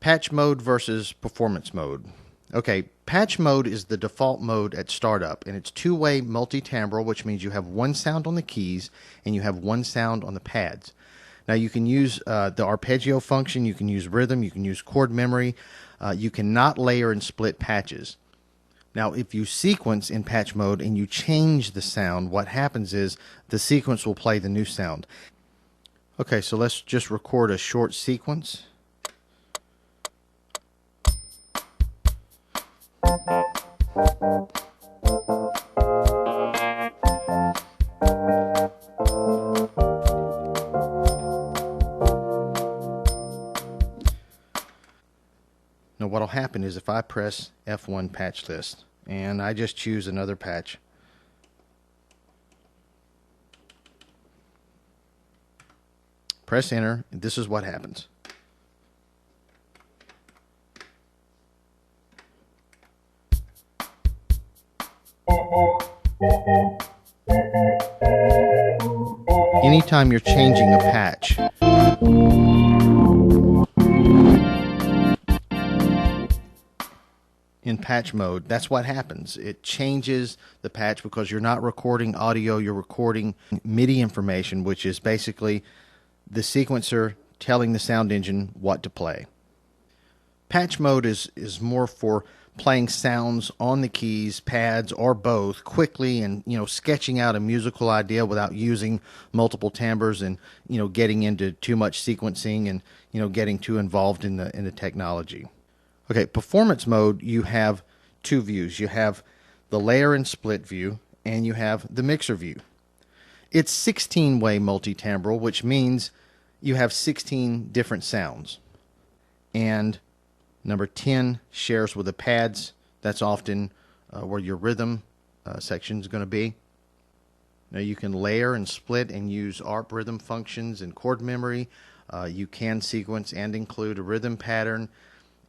Patch mode versus performance mode. Okay, patch mode is the default mode at startup, and it's two-way multi-timbral, which means you have one sound on the keys and you have one sound on the pads. Now you can use the arpeggio function, you can use rhythm, you can use chord memory. You cannot layer and split patches. Now if you sequence in patch mode and you change the sound, what happens is the sequence will play the new sound. Okay, so let's just record a short sequence. Now what will happen is if I press F1 patch list and I just choose another patch, press enter, and this is what happens. Anytime you're changing a patch, in patch mode, that's what happens. It changes the patch because you're not recording audio, you're recording MIDI information, which is basically the sequencer telling the sound engine what to play. Patch mode is more for playing sounds on the keys, pads, or both quickly, and sketching out a musical idea without using multiple timbres and getting into too much sequencing and getting too involved in the technology. Okay, performance mode, you have two views. You have the layer and split view, and you have the mixer view. It's 16-way multi-timbral, which means you have 16 different sounds. And number 10 shares with the pads. That's often where your rhythm section is going to be. Now you can layer and split and use ARP rhythm functions and chord memory. You can sequence and include a rhythm pattern.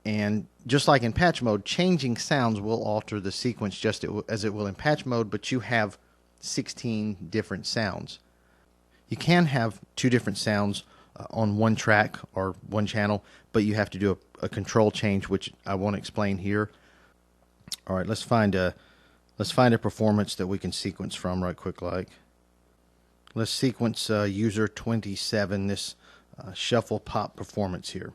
And just like in patch mode, changing sounds will alter the sequence just as it will in patch mode, but you have 16 different sounds. You can have two different sounds on one track or one channel, but you have to do a control change, which I won't explain here. All right, let's find a performance that we can sequence from right quick. Let's sequence user 27, this shuffle pop performance here.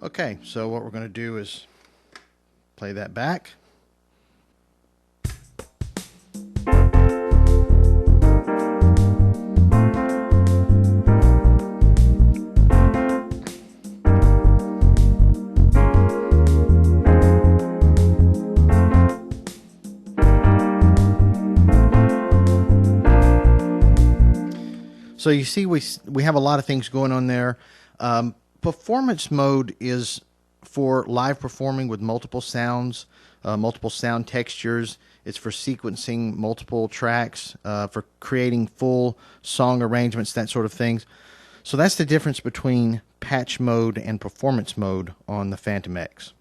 Okay, so what we're going to do is play that back. So you see we have a lot of things going on there. Performance mode is for live performing with multiple sounds, multiple sound textures. It's for sequencing multiple tracks, for creating full song arrangements, that sort of things. So that's the difference between patch mode and performance mode on the Fantom X.